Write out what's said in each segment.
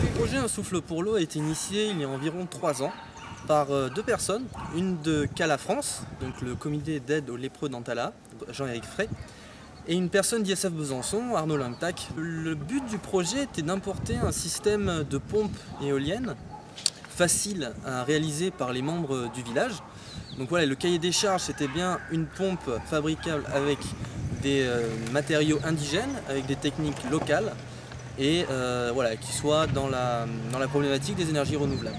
Le projet Un souffle pour l'eau a été initié il y a environ 3 ans par 2 personnes, une de Cala France, donc le comité d'aide aux lépreux d'Antala, Jean-Éric Frey, et une personne d'ISF Besançon, Arnaud Langtac. Le but du projet était d'importer un système de pompes éoliennes facile à réaliser par les membres du village. Donc voilà, le cahier des charges c'était bien une pompe fabricable avec des matériaux indigènes, avec des techniques locales et voilà, qui soit dans la problématique des énergies renouvelables.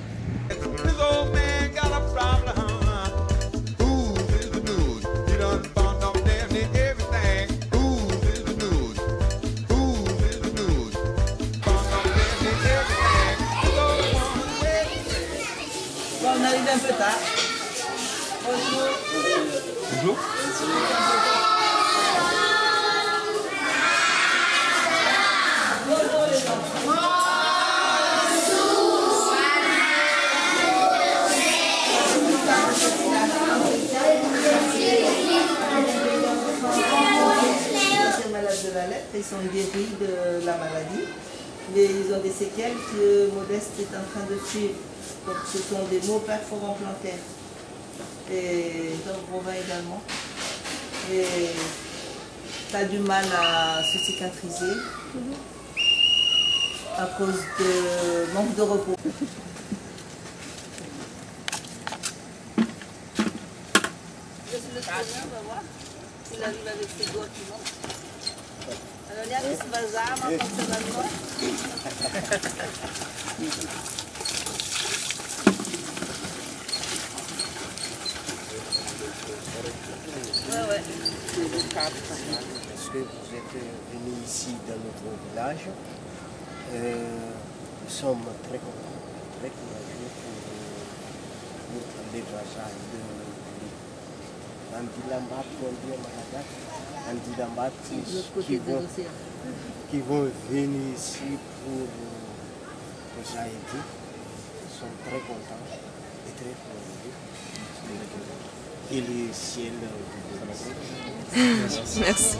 On arrive un peu tard. Bonjour. Bonjour. Bonjour les enfants. Ils sont malades de la lèpre, ils sont guéris de la maladie, mais ils ont des séquelles que Modeste est en train de suivre. Donc ce sont des maux perforants plantaires et donc bovin également. Et tu as du mal à se cicatriser à cause de manque de repos. Le troisième, on va voir. Il arrive avec ses doigts qui montent. Alors il y a des bazar, ma personnellement. Ouais. Parce que vous êtes venu ici dans notre village, nous sommes très contents, très courageux pour l'élevage de Andilambat, Andilambat qui vont venir ici pour nous aider. Nous sommes très contents et très courageux. Et le ciel Merci.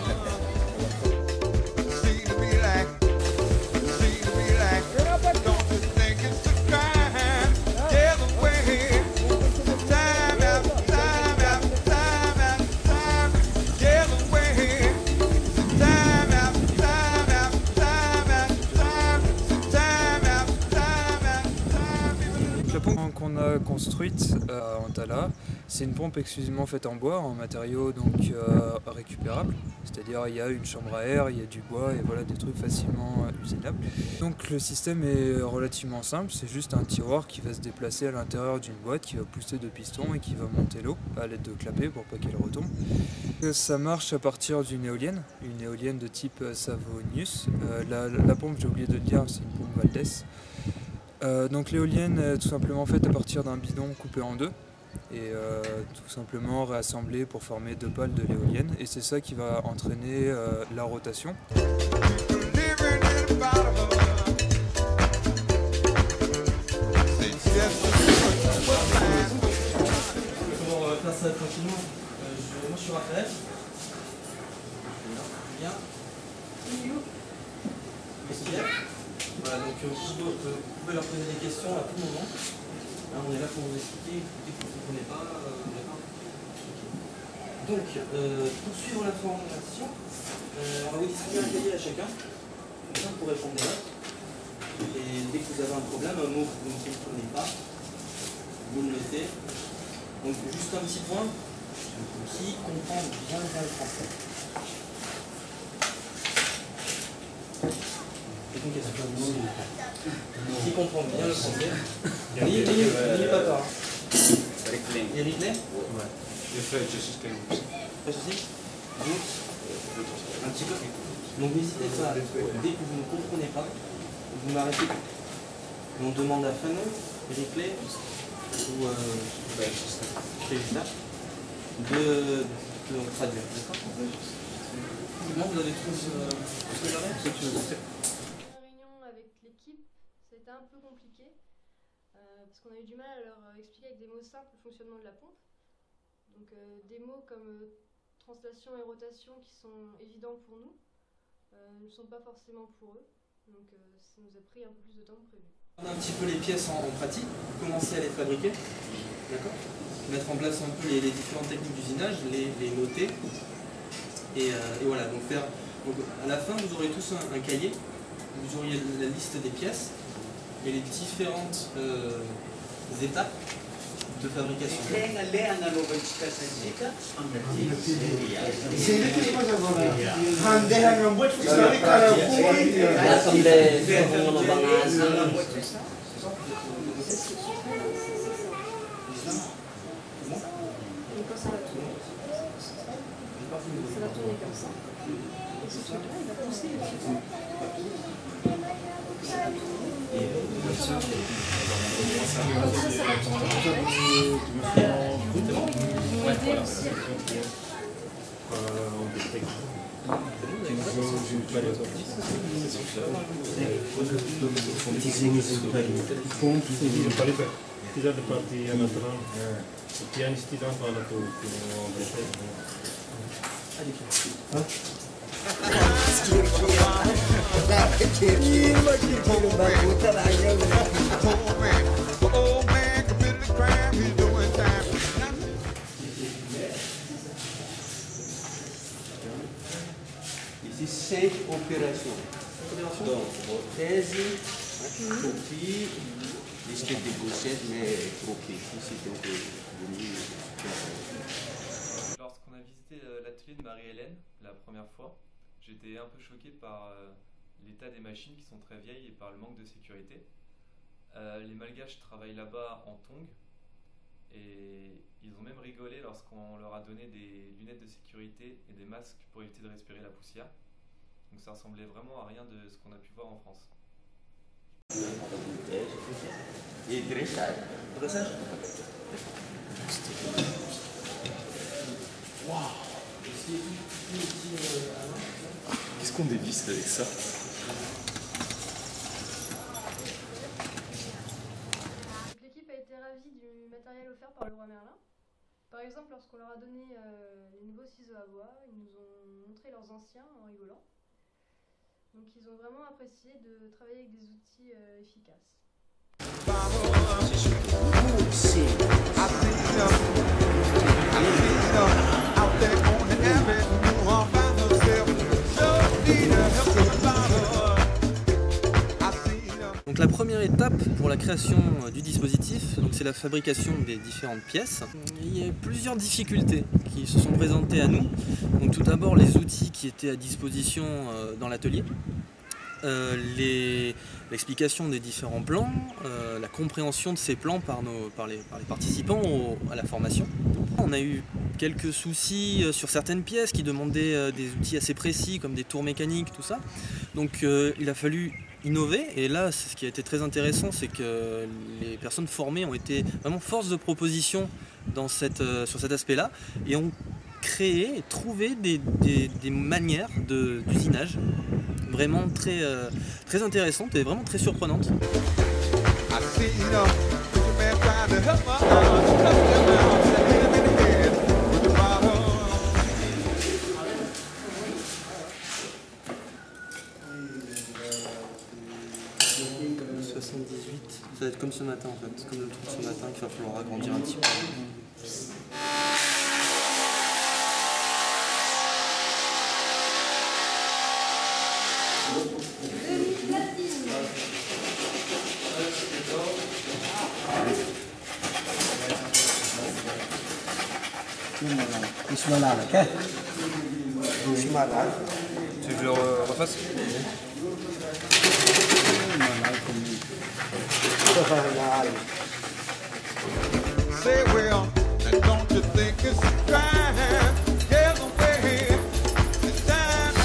La pompe qu'on a construite à Antala, c'est une pompe exclusivement faite en bois, en matériaux donc récupérables. C'est-à-dire il y a une chambre à air, il y a du bois et voilà des trucs facilement usinables. Donc le système est relativement simple, c'est juste un tiroir qui va se déplacer à l'intérieur d'une boîte, qui va pousser 2 pistons et qui va monter l'eau à l'aide de clapets pour pas qu'elle retombe. Ça marche à partir d'une éolienne de type Savonius. La pompe, j'ai oublié de le dire, c'est une pompe Valdès. Donc l'éolienne est tout simplement faite à partir d'un bidon coupé en 2 et tout simplement réassemblé pour former 2 pales de l'éolienne, et c'est ça qui va entraîner la rotation. On va faire ça tranquillement. Moi je suis Raphaël. Bien. Voilà, donc vous pouvez leur poser des questions à tout moment. Là, on est là pour vous expliquer, dès que vous ne comprenez pas, d'accord. Donc, pour suivre la formation, on va vous distribuer un cahier à chacun, comme ça pour répondre des notes. Et dès que vous avez un problème, un mot que vous ne comprenez pas, vous le notez. Donc, juste un petit point, qui comprend bien le français. Qui comprend bien le français. N'ayez pas peur. Eric Lay. Pas de soucis. Un petit peu. Donc n'hésitez pas, dès que vous ne comprenez pas, vous m'arrêtez. On demande à Fanon, Replay ou Félista de traduire. D'accord? Comment vous avez tous ce que j'avais? Ce que tu veux dire? La réunion avec l'équipe, c'était un peu compliqué parce qu'on a eu du mal à leur expliquer avec des mots simples le fonctionnement de la pompe. Donc des mots comme translation et rotation qui sont évidents pour nous ne sont pas forcément pour eux. Donc ça nous a pris un peu plus de temps que prévu. On a un petit peu les pièces en pratique, commencer à les fabriquer, d'accord? Mettre en place un peu les différentes techniques d'usinage, les noter. Et voilà, donc à la fin vous aurez tous un cahier, vous auriez la liste des pièces et les différentes étapes de fabrication. Ça va tourner comme ça. Et ce truc-là, il va pousser le chiffon. Ça va Ici, 5 opérations. Donc, thèse, copie, liste de gauchettes, mais copie. Ici, donc, lorsqu'on a visité l'atelier de Marie-Hélène la première fois, j'étais un peu choqué par l'état des machines qui sont très vieilles et par le manque de sécurité. Les Malgaches travaillent là-bas en tongs et ils ont même rigolé lorsqu'on leur a donné des lunettes de sécurité et des masques pour éviter de respirer la poussière. Donc ça ressemblait vraiment à rien de ce qu'on a pu voir en France. et dressage. Dressage? Qu'est-ce qu'on dévisse avec ça? L'équipe a été ravie du matériel offert par le roi Merlin. Par exemple, lorsqu'on leur a donné les nouveaux ciseaux à bois, ils nous ont montré leurs anciens en rigolant. Donc ils ont vraiment apprécié de travailler avec des outils efficaces. Donc la première étape pour la création du dispositif, c'est la fabrication des différentes pièces. Il y a plusieurs difficultés qui se sont présentées à nous. Donc tout d'abord les outils qui étaient à disposition dans l'atelier, l'explication des différents plans, la compréhension de ces plans par les participants à la formation. On a eu quelques soucis sur certaines pièces qui demandaient des outils assez précis comme des tours mécaniques, tout ça. Donc il a fallu innover, et là ce qui a été très intéressant, c'est que les personnes formées ont été vraiment force de proposition sur cet aspect-là et ont créé et trouvé des manières d'usinage vraiment très intéressantes et vraiment très surprenantes. Ça va être comme ce matin en fait, comme le truc ce matin qu'il va falloir agrandir un petit peu. Bismillah, ok? Bismillah. Tu veux que je le refasse? Say, well, now don't you think it's time? Yeah, the way it's time.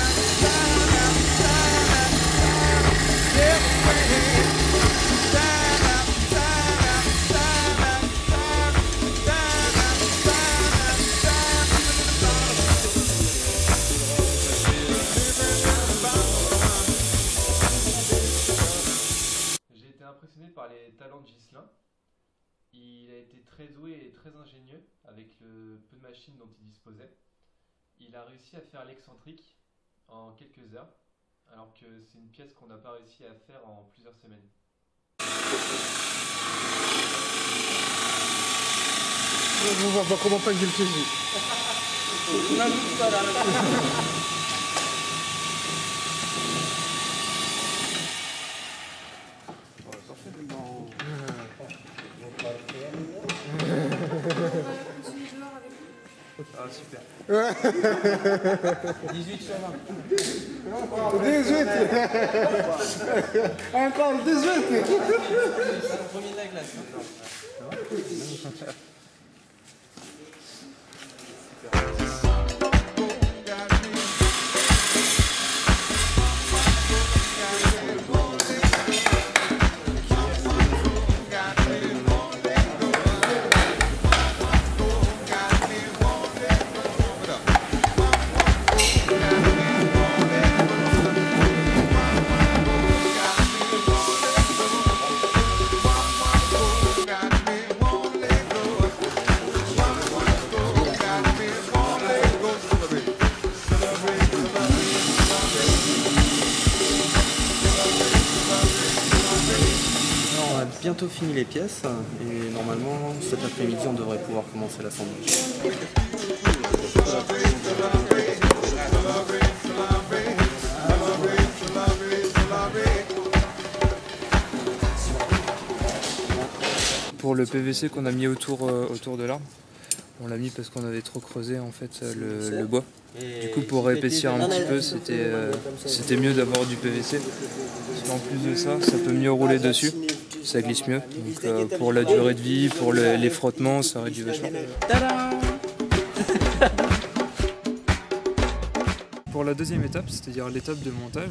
les talents de Ghislain. Il a été très doué et très ingénieux avec le peu de machines dont il disposait. Il a réussi à faire l'excentrique en quelques heures, alors que c'est une pièce qu'on n'a pas réussi à faire en plusieurs semaines. On voit pas comment pas que j'ai le plaisir. Ah super. 18 sur 20. 18. Encore 18. C'est le premier de la classe. Bientôt fini les pièces et normalement cet après-midi on devrait pouvoir commencer l'assemblage. Pour le PVC qu'on a mis autour de l'arbre, on l'a mis parce qu'on avait trop creusé en fait le bois. Du coup pour épaissir un petit peu c'était mieux d'avoir du PVC. Parce qu'en plus de ça, ça peut mieux rouler dessus, ça glisse mieux. Donc pour la durée de vie, pour les frottements, ça réduit vachement. Pour la deuxième étape, c'est-à-dire l'étape de montage,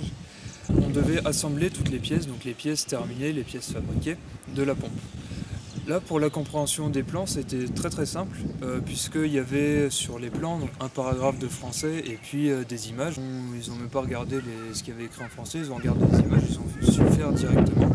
on devait assembler toutes les pièces, donc les pièces terminées, les pièces fabriquées, de la pompe. Là, pour la compréhension des plans, c'était très simple, puisqu'il y avait sur les plans donc, un paragraphe de français et puis des images. Ils n'ont même pas regardé ce qu'il y avait écrit en français, ils ont regardé les images, ils ont su le faire directement.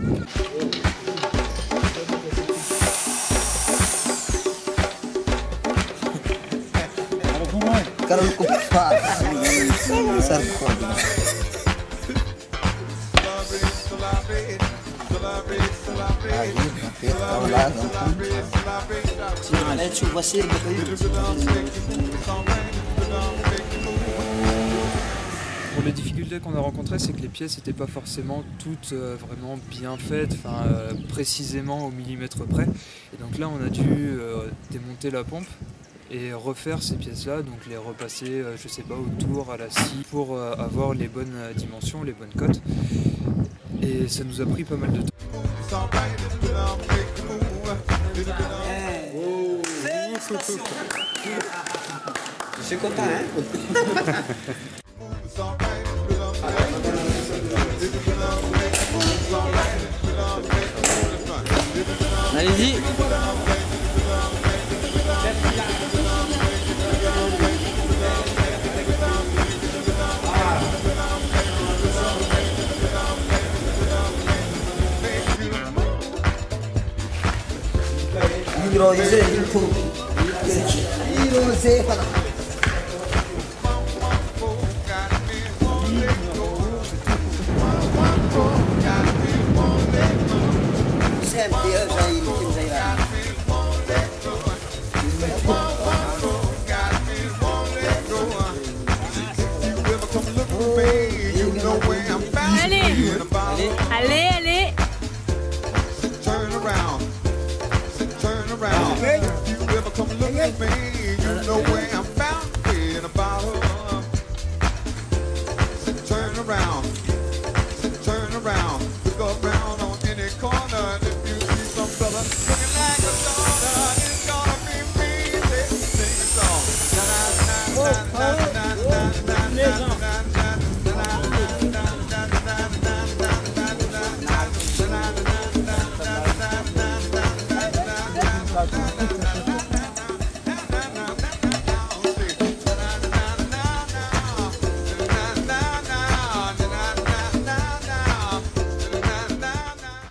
Pour les difficultés qu'on a rencontrées, c'est que les pièces n'étaient pas forcément toutes vraiment bien faites, précisément au millimètre près. Et donc là, on a dû démonter la pompe et refaire ces pièces-là, donc les repasser, je sais pas, autour, à la scie, pour avoir les bonnes dimensions, les bonnes cotes. Et ça nous a pris pas mal de temps. Félicitations. Je suis content, hein. Allez-y. Allez, allez.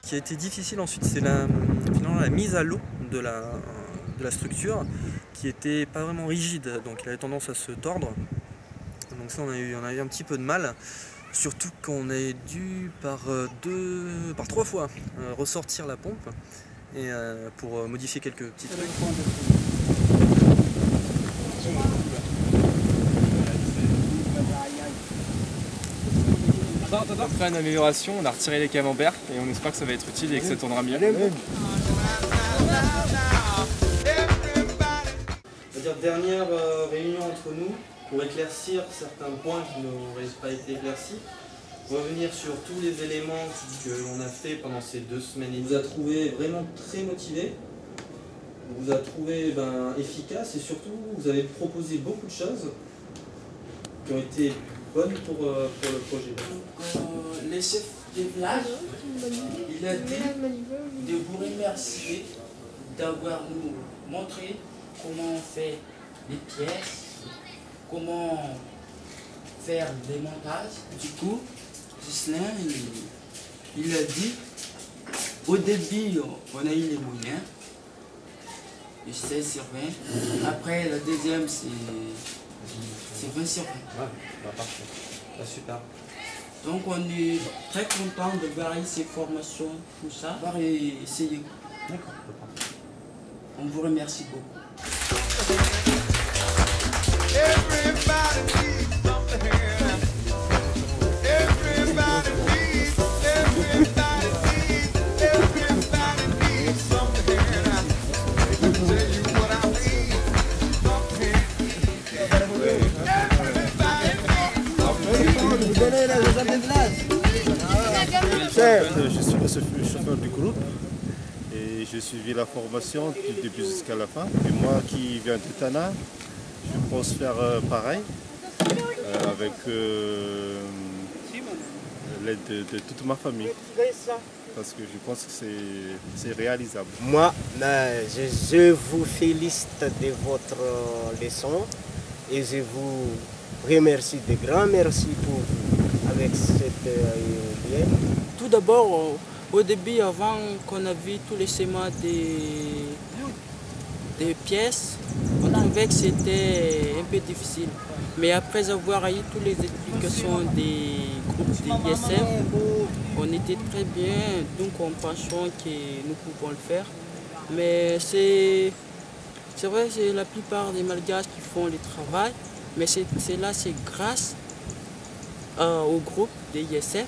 qui a été difficile ensuite, c'est finalement la mise à l'eau de la structure, qui était pas vraiment rigide, donc elle avait tendance à se tordre. Donc ça, on a eu un petit peu de mal, surtout qu'on a dû par 3 fois ressortir la pompe et pour modifier quelques petits trucs. Après une amélioration, on a retiré les camemberts et on espère que ça va être utile et que ça tournera mieux. C'est-à-dire dernière réunion entre nous pour éclaircir certains points qui n'auraient pas été éclaircis, revenir sur tous les éléments que l'on a fait pendant ces 2 semaines. Il vous a trouvé vraiment très motivé, vous a trouvé efficace et surtout vous avez proposé beaucoup de choses qui ont été bonnes pour le projet. Donc, le chef de village, il a dit de vous remercier d'avoir nous montré comment on fait les pièces, comment faire des montages. Du coup, Ghislain, il a dit, au début, on a eu les moyens, de 16 sur 20. Après, la deuxième, c'est 20 sur 20. Ouais, parfait. Super. Donc, on est très content de voir ces formations, tout ça. On va essayer. D'accord. On vous remercie beaucoup. Je suis le chauffeur du groupe et j'ai suivi la formation du début jusqu'à la fin. Et moi qui viens de Tana, je pense faire pareil avec l'aide de toute ma famille. Parce que je pense que c'est réalisable. Moi, je vous félicite de votre leçon et je vous remercie de grand merci pour vous avec cette lien. Tout d'abord, au début, avant qu'on a vu tous les schémas des pièces, on trouvait que c'était un peu difficile. Mais après avoir eu toutes les explications des groupes de l'ISF, on était très bien, donc on pensait que nous pouvons le faire. Mais c'est vrai, c'est la plupart des Malgaches qui font le travail, mais c'est grâce au groupe de l'ISF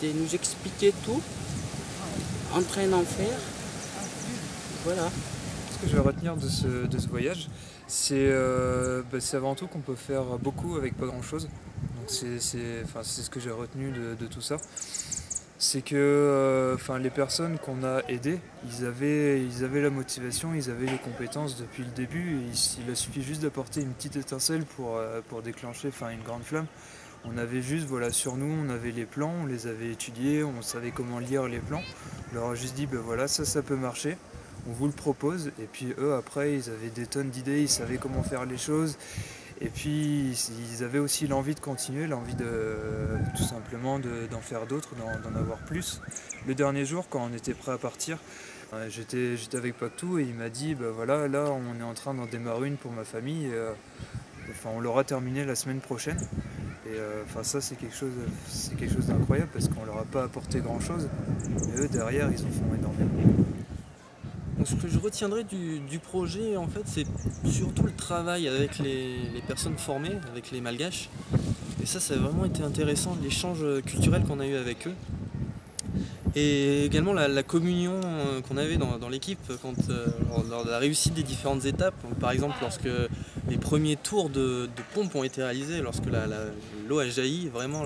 de nous expliquer tout, en train d'en faire. Voilà. Ce que je vais retenir de ce voyage, c'est avant tout qu'on peut faire beaucoup avec pas grand chose. Donc c'est ce que j'ai retenu de tout ça. C'est que les personnes qu'on a aidées, ils avaient la motivation, ils avaient les compétences depuis le début. Et il a suffi juste d'apporter une petite étincelle pour déclencher une grande flamme. On avait juste, sur nous, on avait les plans, on les avait étudiés, on savait comment lire les plans. On leur a juste dit, ça peut marcher, on vous le propose. Et puis eux, après, ils avaient des tonnes d'idées, ils savaient comment faire les choses. Et puis, ils avaient aussi l'envie de continuer, l'envie tout simplement d'en faire d'autres, d'en avoir plus. Le dernier jour, quand on était prêt à partir, j'étais avec Pactou et il m'a dit, là, on est en train d'en démarrer une pour ma famille. On l'aura terminé la semaine prochaine. Et ça, c'est quelque chose d'incroyable parce qu'on leur a pas apporté grand chose. Et eux, derrière, ils en font énormément. Donc, ce que je retiendrai du projet, en fait, c'est surtout le travail avec les personnes formées, avec les Malgaches. Et ça a vraiment été intéressant, l'échange culturel qu'on a eu avec eux. Et également la communion qu'on avait dans l'équipe lors de la réussite des différentes étapes. Donc, par exemple, lorsque les premiers tours de pompe ont été réalisés, lorsque l'eau a jailli, vraiment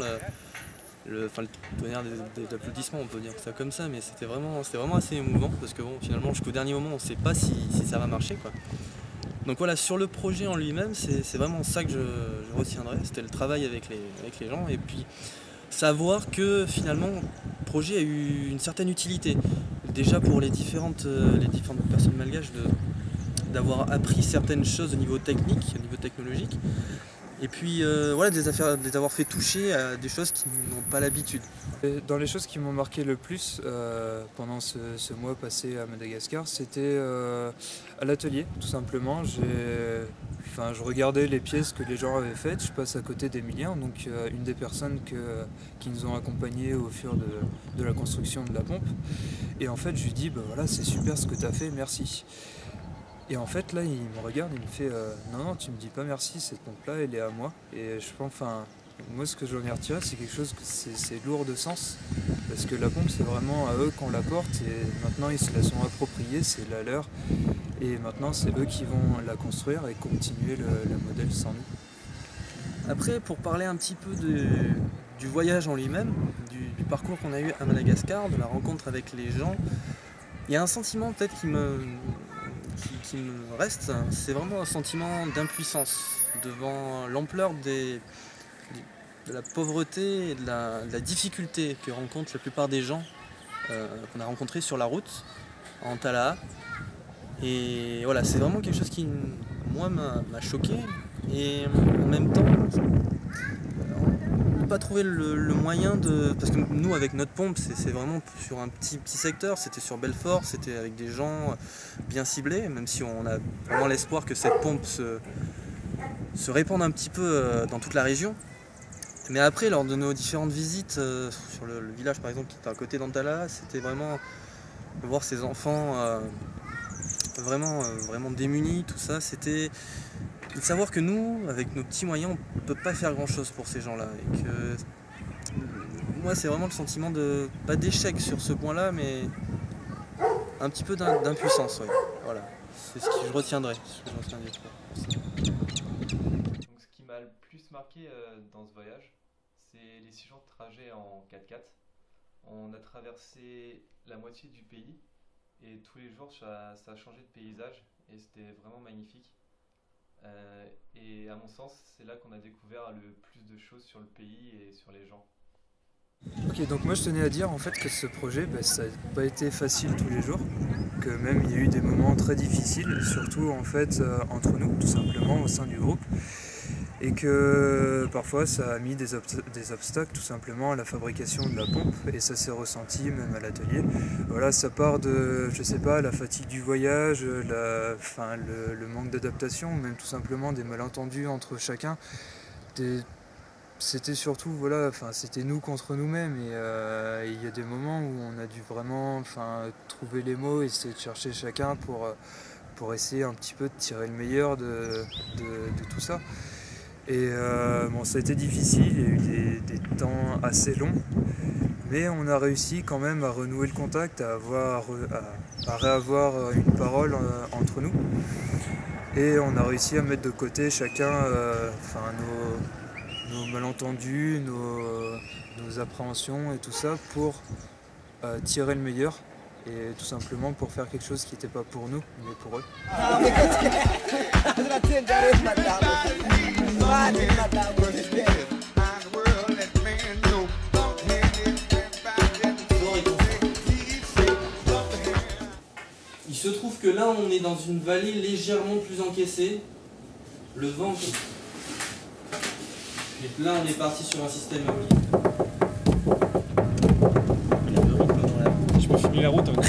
le tonnerre d'applaudissements, on peut dire ça comme ça, mais c'était vraiment assez émouvant parce que finalement jusqu'au dernier moment on ne sait pas si ça va marcher, quoi. Donc voilà, sur le projet en lui-même, c'est vraiment ça que je retiendrai, c'était le travail avec les gens et puis savoir que finalement le projet a eu une certaine utilité. Déjà pour les différentes personnes malgaches d'avoir appris certaines choses au niveau technique, au niveau technologique. Et puis voilà, de les avoir fait toucher à des choses qui n'ont pas l'habitude. Dans les choses qui m'ont marqué le plus pendant ce mois passé à Madagascar, c'était à l'atelier, tout simplement. Je regardais les pièces que les gens avaient faites. Je passe à côté d'Emilien, donc une des personnes qui nous ont accompagnés au fur de la construction de la pompe. Et en fait, je lui dis, bah voilà, c'est super ce que tu as fait, merci. Et en fait, là, il me regarde, il me fait non, tu me dis pas merci, cette pompe-là, elle est à moi. Et je pense, moi, ce que j'en ai retiré, c'est quelque chose que c'est lourd de sens. Parce que la pompe, c'est vraiment à eux qu'on la porte. Et maintenant, ils se la sont appropriée, c'est la leur. Et maintenant, c'est eux qui vont la construire et continuer le modèle sans nous. Après, pour parler un petit peu du voyage en lui-même, du parcours qu'on a eu à Madagascar, de la rencontre avec les gens, il y a un sentiment peut-être qui me reste, c'est vraiment un sentiment d'impuissance devant l'ampleur de la pauvreté et de la difficulté que rencontrent la plupart des gens qu'on a rencontrés sur la route en Tallahat. Et voilà, c'est vraiment quelque chose qui, moi, m'a choqué. Et en même temps, on n'a pas trouvé le moyen de... Parce que nous, avec notre pompe, c'est vraiment sur un petit secteur, c'était sur Belfort, c'était avec des gens bien ciblés, même si on a vraiment l'espoir que cette pompe se répande un petit peu dans toute la région. Mais après, lors de nos différentes visites sur le village, par exemple, qui était à côté d'Antala, c'était vraiment voir ces enfants vraiment démunis, tout ça, c'était de savoir que nous, avec nos petits moyens, on ne peut pas faire grand-chose pour ces gens-là. Et que moi, c'est vraiment le sentiment de, pas d'échec sur ce point-là, mais un petit peu d'impuissance. Ouais. Voilà, c'est ce que je retiendrai. Donc, ce qui m'a le plus marqué dans ce voyage, c'est les 6 jours de trajet en 4x4. On a traversé la moitié du pays et tous les jours, ça a changé de paysage et c'était vraiment magnifique. Et à mon sens, c'est là qu'on a découvert le plus de choses sur le pays et sur les gens. Ok, donc moi je tenais à dire en fait que ce projet, ça n'a pas été facile tous les jours, que même il y a eu des moments très difficiles, surtout en fait entre nous, tout simplement au sein du groupe, et que parfois ça a mis des obstacles tout simplement à la fabrication de la pompe, et ça s'est ressenti même à l'atelier. Voilà, ça part de, je sais pas, la fatigue du voyage, le manque d'adaptation, même tout simplement des malentendus entre chacun. C'était surtout, voilà, c'était nous contre nous-mêmes, et il y a des moments où on a dû vraiment trouver les mots, essayer de chercher chacun pour essayer un petit peu de tirer le meilleur de tout ça. Et bon, ça a été difficile, il y a eu des temps assez longs, mais on a réussi quand même à renouer le contact, à réavoir une parole entre nous, et on a réussi à mettre de côté chacun nos malentendus, nos appréhensions et tout ça pour tirer le meilleur et tout simplement pour faire quelque chose qui n'était pas pour nous mais pour eux. Il se trouve que là on est dans une vallée légèrement plus encaissée, le vent... Et là, on est parti sur un système Je peux filmer la route. Hein.